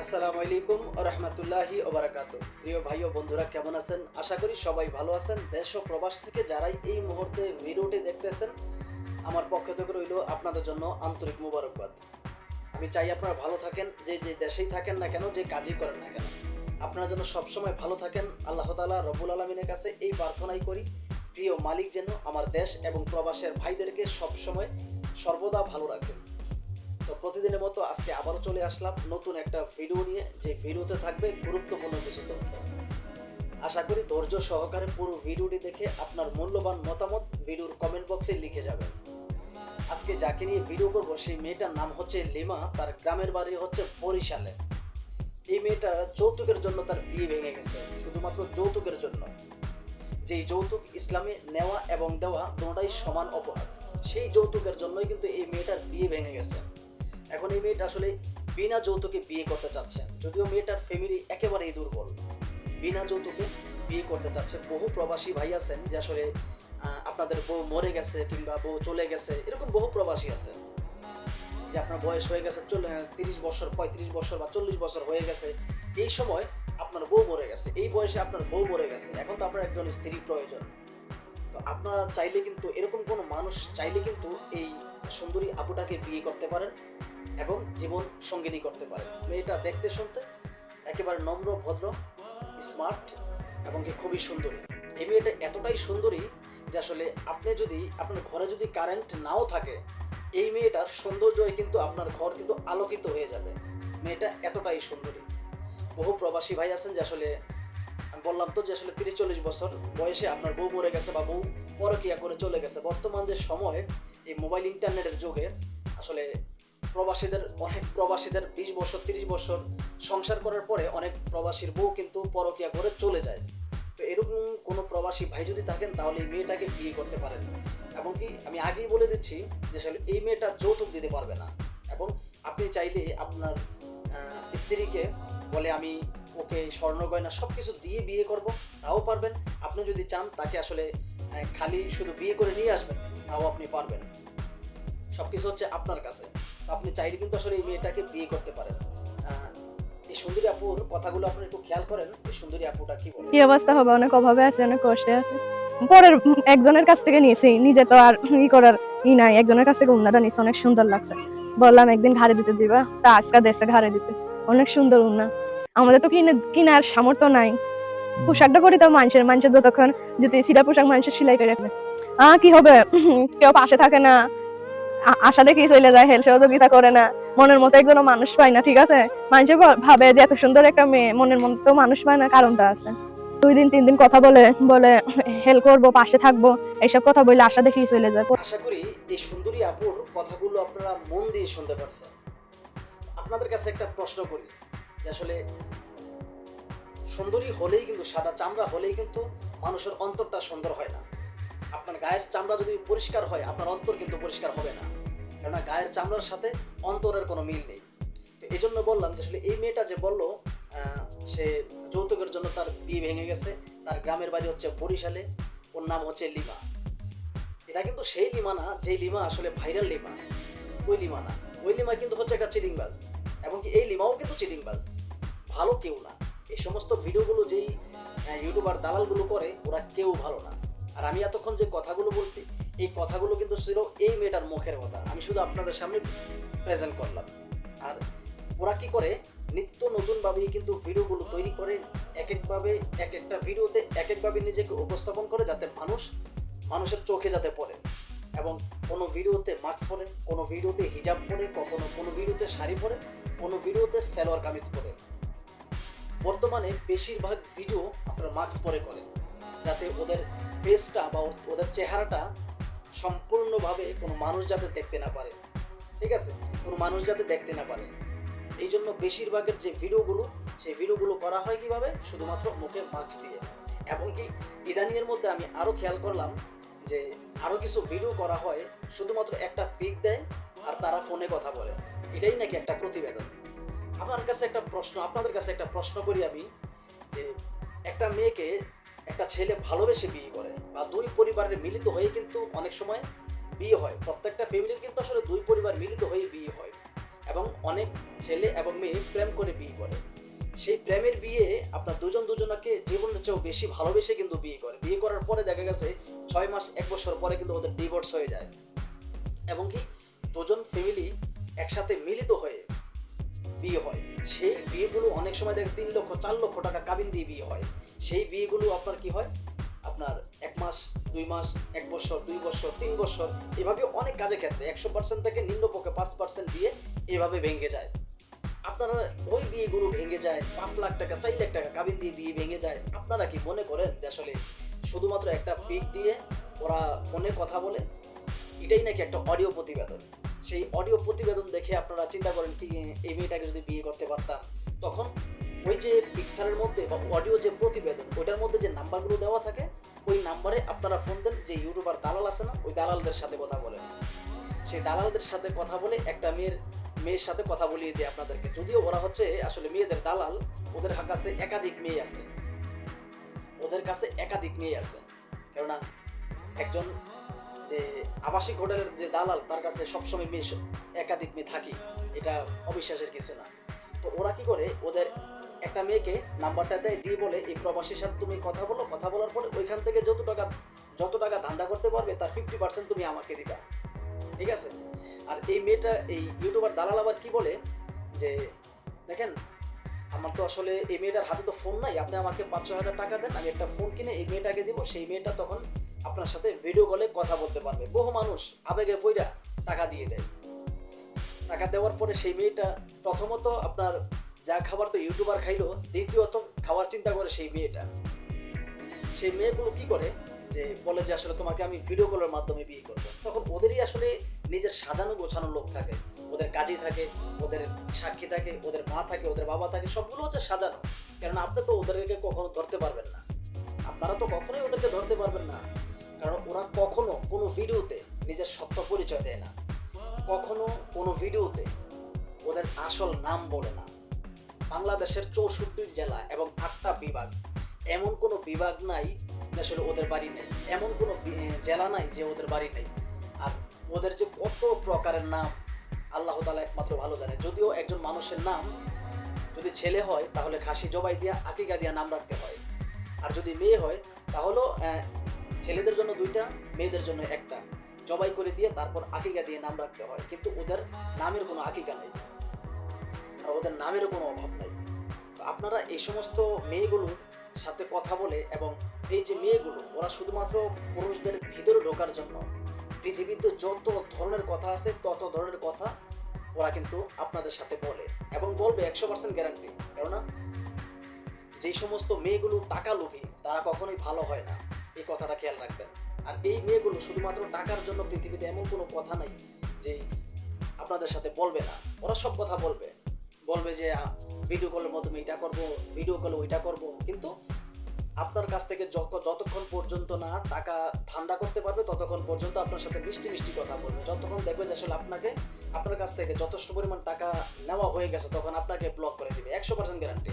আসসালামু আলাইকুম ওয়া রাহমাতুল্লাহি ওয়া বারাকাতুহু। প্রিয় ভাই ও বন্ধুরা কেমন আছেন? আশা করি সবাই ভালো আছেন। দেশ ও প্রবাস থেকে যারাই এই মুহূর্তে ভিডিওটি দেখতেছেন, আমার পক্ষ থেকে রইল আপনাদের জন্য আন্তরিক মোবারকবাদ। আমি চাই আপনারা ভালো থাকেন, যে দেশেই থাকেন না কেন, যে কাজই করেন না কেন। আপনারা যেন সবসময় ভালো থাকেন। আল্লাহ তাআলা রব্বুল আলামিনের কাছে এই প্রার্থনাই করি, প্রিয় মালিক যেন আমার দেশ এবং প্রবাসের ভাইদেরকে সবসময় সর্বদা ভালো রাখেন। তো প্রতিদিনের মতো আজকে আবারও চলে আসলাম নতুন একটা ভিডিও নিয়ে, যে ভিডিওতে থাকবে গুরুত্বপূর্ণ কিছু তথ্য। আশা করি ধৈর্য সহকারে পুরো ভিডিওটি দেখে আপনার মূল্যবান মতামত ভিডিওর কমেন্ট বক্সে লিখে যাবেন। আজকে যাকে নিয়ে ভিডিও করব সেই মেয়েটার নাম হচ্ছে লিমা, তার গ্রামের বাড়ি হচ্ছে বরিশালে। এই মেয়েটা যৌতুকের জন্য তার বিয়ে ভেঙে গেছে, শুধুমাত্র যৌতুকের জন্য। যেই যৌতুক ইসলামে নেওয়া এবং দেওয়া দুটোটাই সমান অপরাধ, সেই যৌতুকের জন্যই কিন্তু এই মেয়েটার বিয়ে ভেঙে গেছে। এখন এই মেয়েটা আসলে বিনা যৌতুকে বিয়ে করতে চাচ্ছে, যদিও মেয়েটার ফ্যামিলি একেবারেই দুর্বল। বিনা যৌতুকে বিয়ে করতে চাচ্ছে। বহু প্রবাসী ভাই আছেন যে আসলে আপনাদের বউ মরে গেছে কিংবা বউ চলে গেছে, এরকম বহু প্রবাসী আছে যে আপনার বয়স হয়ে গেছে 30 বছর, 35 বছর বা 40 বছর হয়ে গেছে। এই সময় আপনার বউ মরে গেছে, এই বয়সে আপনার বউ মরে গেছে, এখন তো আপনার একজন স্ত্রী প্রয়োজন। তো আপনারা চাইলে কিন্তু, এরকম কোনো মানুষ চাইলে কিন্তু এই সুন্দরী আপুটাকে বিয়ে করতে পারেন এবং জীবন সঙ্গিনী করতে পারেন। মেয়েটা দেখতে শুনতে একেবারে নম্র, ভদ্র, স্মার্ট এবং কি খুবই সুন্দরী। এই মেয়েটা এতটাই সুন্দরী যে আসলে আপনি যদি, আপনার ঘরে যদি কারেন্ট নাও থাকে, এই মেয়েটার সৌন্দর্যই কিন্তু আপনার ঘর কিন্তু আলোকিত হয়ে যাবে। মেয়েটা এতটাই সুন্দরী। বহু প্রবাসী ভাই আছেন যে আসলে, আমি বললাম তো যে আসলে 30-40 বছর বয়সে আপনার বউ মরে গেছে বা বউ পরকিয়া করে চলে গেছে। বর্তমান যে সময়, এই মোবাইল ইন্টারনেটের যুগে আসলে অনেক প্রবাসীদের 20 বছর 30 বছর সংসার করার পরে অনেক প্রবাসীর বউ কিন্তু পরকিয়া করে চলে যায়। তো এরকম কোনো প্রবাসী ভাই যদি থাকেন তাহলে এই মেয়েটাকে বিয়ে করতে পারেন। এবং কি আমি আগেই বলে দিচ্ছি যে আসলে এই মেয়েটা যৌতুক দিতে পারবে না। এবং আপনি চাইলে আপনার স্ত্রীকে বলে আমি ওকে স্বর্ণ গয়না সব কিছু দিয়ে বিয়ে করব, তাও পারবেন। আপনি যদি চান তাকে আসলে খালি শুধু বিয়ে করে নিয়ে আসবেন, তাও আপনি পারবেন। সব কিছু হচ্ছে আপনার কাছে। তো আপনি চাইলে কিন্তু আসলে এই মেয়েটাকে বিয়ে করতে পারেন। এই সুন্দরী আপুর কথাগুলো আপনি একটু খেয়াল করেন, এই সুন্দরী আপুটা কি বলে। কি অবস্থা হবে, অনেক অভাবে আছে, অনেক কষ্টে আছে। পরের একজনের কাছ থেকে নিয়েছি, নিজে তো আর করার নাই, একজনের কাছ থেকে উন্নাটা নিচ্ছে, অনেক সুন্দর লাগছে। বললাম একদিন ঘাড়ে দিতে দিবা, তা আজকে দেশে ঘাড়ে দিতে। অনেক সুন্দর উন্না। আমাদের তো কিনার সামর্থ্য নাই। পোশাকটা করি তো মানুষের যতক্ষণ যদি সিরা পোশাক মানুষের সেলাই করে রাখবে, কি হবে? কেউ পাশে থাকে না, আশা দেখেই চলে যায়, হেল্প সহযোগিতা করে না, মনের মতো একজন মানুষ পায় না। ঠিক আছে, মানুষের ভাবে যে এত সুন্দর একটা মেয়ে, মনের মতো মানুষ পায় না, কারণটা আছে। 2 দিন 3 দিন কথা বলে বলে হেল্প করবো, পাশে থাকবো, এইসব কথা বলে আশা দেখেই চলে যায়। আশা করি এই সুন্দরী আপুর কথাগুলো আপনারা মন দিয়ে শুনতে পারছেন। আপনাদের কাছে একটা প্রশ্ন করি যে আসলে সুন্দরী হলেই কিন্তু, সাদা চামড়া হলেই কিন্তু মানুষের অন্তরটা সুন্দর হয় না। আপনার গায়ের চামড়া যদি পরিষ্কার হয়, আপনার অন্তর কিন্তু পরিষ্কার হবে না, কেননা গায়ের চামড়ার সাথে অন্তরের কোনো মিল নেই। তো এই জন্য বললাম যে আসলে এই মেয়েটা যে বললো সে যৌতুকের জন্য তার বিয়ে ভেঙে গেছে, তার গ্রামের বাড়ি হচ্ছে বরিশালে, ওর নাম হচ্ছে লিমা। এটা কিন্তু সেই লিমা না যে লিমা আসলে ভাইরাল লিমা, ওই লিমা না। ওই লিমা কিন্তু হচ্ছে একটা চিটিংবাজ, এবং কি এই লিমাও কিন্তু চিটিংবাজ, ভালো কেউ না। এই সমস্ত ভিডিওগুলো যেই ইউটিউবার দালালগুলো করে, ওরা কেউ ভালো না। আর আমি এতক্ষণ যে কথাগুলো বলছি, এই কথাগুলো কিন্তু ছিল এই মেয়েটার মুখের কথা, আমি শুধু আপনাদের সামনে প্রেজেন্ট করলাম। আর ওরা কি করে, নিত্য নতুনভাবেই কিন্তু ভিডিওগুলো তৈরি করে, এক একটা ভিডিওতে এক একভাবে নিজেকে উপস্থাপন করে, যাতে মানুষের চোখে যাতে পড়ে। এবং কোনো ভিডিওতে মাস্ক পরে, কোনো ভিডিওতে হিজাব পরে, কোনো ভিডিওতে শাড়ি পরে, কোনো ভিডিওতে সালোয়ার কামিজ পরে। বর্তমানে বেশিরভাগ ভিডিও আপনারা মাস্ক পরে করেন, যাতে ওদের ফেসটা বা ওদের চেহারাটা সম্পূর্ণভাবে কোনো মানুষ যাতে দেখতে না পারে। ঠিক আছে, কোনো মানুষ যাতে দেখতে না পারে। এই জন্য বেশিরভাগের যে ভিডিওগুলো, সেই ভিডিওগুলো করা হয় কিভাবে, শুধুমাত্র মুখে মাস্ক দিয়ে। এবং কি ইদানিংয়ের মধ্যে আমি আরও খেয়াল করলাম যে আরও কিছু ভিডিও করা হয়, শুধুমাত্র একটা পিক দেয় আর তারা ফোনে কথা বলে। এটাই নাকি একটা প্রতিবেদন। আপনাদের কাছে একটা প্রশ্ন করি আমি, যে একটা মেয়েকে একটা ছেলে ভালোবেসে বিয়ে করে, বা দুই পরিবারের মিলিত হয়ে কিন্তু অনেক সময় বিয়ে হয়। প্রত্যেকটা ফ্যামিলির কিন্তু আসলে দুই পরিবার মিলিত হয়ে বিয়ে হয়। এবং অনেক ছেলে এবং মেয়ে প্রেম করে বিয়ে করে। সেই প্রেমের বিয়ে আপনার দুজন দুজনকে জীবনের চেয়েও বেশি ভালোবেসে কিন্তু বিয়ে করে। বিয়ে করার পরে দেখা গেছে 6 মাস 1 বছর পরে কিন্তু ওদের ডিভোর্স হয়ে যায়, এবং কি দুজন ফ্যামিলি একসাথে মিলিত হয়ে বিয়ে হয়। সেই বিয়েগুলো অনেক সময় দেখে 3 লক্ষ 4 লক্ষ টাকা কাবিন দিয়ে বিয়ে হয়। সেই বিয়েগুলো আপনার কি হয়, আপনার 1 মাস 2 মাস 1 বছর 2 বছর 3 বছর এভাবে অনেক কাজের ক্ষেত্রে 100% থেকে নিম্নপক্ষে 5% বিয়ে এভাবে ভেঙে যায়। আপনারা ওই বিয়েগুলো ভেঙে যায়, 5 লাখ টাকা 4 লাখ টাকা কাবিন দিয়ে বিয়ে ভেঙে যায়। আপনারা কি মনে করেন যে আসলে শুধুমাত্র একটা পিক দিয়ে ওরা ফোনে কথা বলে, এটাই নাকি একটা অডিও প্রতিবেদন? সেই অডিও প্রতিবেদন দেখে আপনারা চিন্তা করেন কি এই মেয়েটাকে যদি বিয়ে করতে পারতাম, তখন ওই যে পিকচারের মধ্যে বা অডিও যে প্রতিবেদন ওইটার মধ্যে যে নাম্বারগুলো দেওয়া থাকে, ওই নাম্বারে আপনারা ফোন দেন, যে ইউটিউবার দালাল আছে না, ওই দালালদের সাথে কথা বলেন। সেই দালালদের সাথে কথা বলে একটা মেয়ের সাথে কথা বলিয়ে দেয় আপনাদেরকে। যদিও ওরা হচ্ছে আসলে মেয়েদের দালাল, ওদের কাছে একাধিক মেয়ে আছে, ওদের কাছে একাধিক মেয়ে আছে। কেননা একজন যে আবাসিক হোটেলের যে দালাল, তার কাছে সবসময় মেয়ে একাধিক মেয়ে থাকে, এটা অবিশ্বাসের কিছু না। তো ওরা কি করে, ওদের একটা মেয়েকে নাম্বারটা দেয়, দিয়ে বলে এই প্রবাসীর সাথে তুমি কথা বলো, কথা বলার পরে ওইখান থেকে যত টাকা ধান্দা করতে পারবে তার 50% তুমি আমাকে দিবা, ঠিক আছে? আর এই মেয়েটা, এই ইউটিউবার দালাল আবার কি বলে যে দেখেন, আমার তো আসলে এই মেয়েটার হাতে তো ফোন নাই, আপনি আমাকে 5-6 হাজার টাকা দেন, আমি একটা ফোন কিনে এই মেয়েটাকে দিব, সেই মেয়েটা তখন আপনার সাথে ভিডিও কলে কথা বলতে পারবে। বহু মানুষ আবেগে পইরা টাকা দিয়ে দেয়। টাকা দেওয়ার পরে সেই মেয়েটা প্রথমত আপনার যা খাবার তো ইউটিউবার খাইলো, দ্বিতীয়ত খাওয়ার চিন্তা করে সেই মেয়েটা। সেই মেয়েগুলো কি করে, যে বলে যে আসলে তোমাকে আমি ভিডিও কলের মাধ্যমে বিয়ে করবো। তখন ওদেরই আসলে নিজের সাজানো গোছানো লোক থাকে, ওদের কাজী থাকে, ওদের সাক্ষী থাকে, ওদের মা থাকে, ওদের বাবা থাকে, সবগুলো হচ্ছে সাজানো। কারণ আপনি তো ওদেরকে কখনো ধরতে পারবেন না, আপনারা তো কখনোই ওদেরকে ধরতে পারবেন না। কারণ ওরা কখনো কোনো ভিডিওতে নিজের সত্য পরিচয় দেয় না, কখনো কোনো ভিডিওতে ওদের আসল নাম বলে না। বাংলাদেশের 64 জেলা এবং 8টা বিভাগ, এমন কোনো বিভাগ নাই আসলে ওদের বাড়ি নেই, এমন কোনো জেলা নাই যে ওদের বাড়ি নেই। আর ওদের যে কত প্রকারের নাম আল্লাহ তাআলা একমাত্র ভালো জানে। যদিও একজন মানুষের নাম যদি ছেলে হয় তাহলে খাসি জবাই দিয়া আকিকা দিয়া নাম রাখতে হয়, আর যদি মেয়ে হয় তাহলে ছেলেদের জন্য 2টা, মেয়েদের জন্য 1টা জবাই করে দিয়ে তারপর আকিকা দিয়ে নাম রাখতে হয়। কিন্তু ওদের নামের কোনো আকিকা নেই, আর ওদের নামেরও কোনো অভাব নেই। তো আপনারা এই সমস্ত মেয়েগুলোর সাথে কথা বলে, এবং এই যে মেয়েগুলো ওরা শুধুমাত্র পুরুষদের ভিতরে ঢোকার জন্য পৃথিবীতে যত ধরনের কথা আছে তত ধরনের কথা ওরা কিন্তু আপনাদের সাথে বলে, এবং বলবে 100% গ্যারান্টি। কেননা যেই সমস্ত মেয়েগুলো টাকা লোভী তারা কখনোই ভালো হয় না, এই কথাটা খেয়াল রাখবেন। আর এই মেয়েগুলো শুধুমাত্র টাকার জন্য পৃথিবীতে এমন কোনো কথা নাই যে আপনাদের সাথে বলবে না। ওরা সব কথা বলবে যে ভিডিও কলের মাধ্যমে এটা করব, ভিডিও কলে ওইটা করব, কিন্তু আপনার কাছ থেকে যতক্ষণ পর্যন্ত না টাকা ধান্দা করতে পারবে ততক্ষণ পর্যন্ত আপনার সাথে মিষ্টি মিষ্টি কথা বলবে। যতক্ষণ দেখবে যে আসলে আপনার কাছ থেকে যথেষ্ট পরিমাণ টাকা নেওয়া হয়ে গেছে তখন আপনাকে ব্লক করে দিবে, 100% গ্যারান্টি।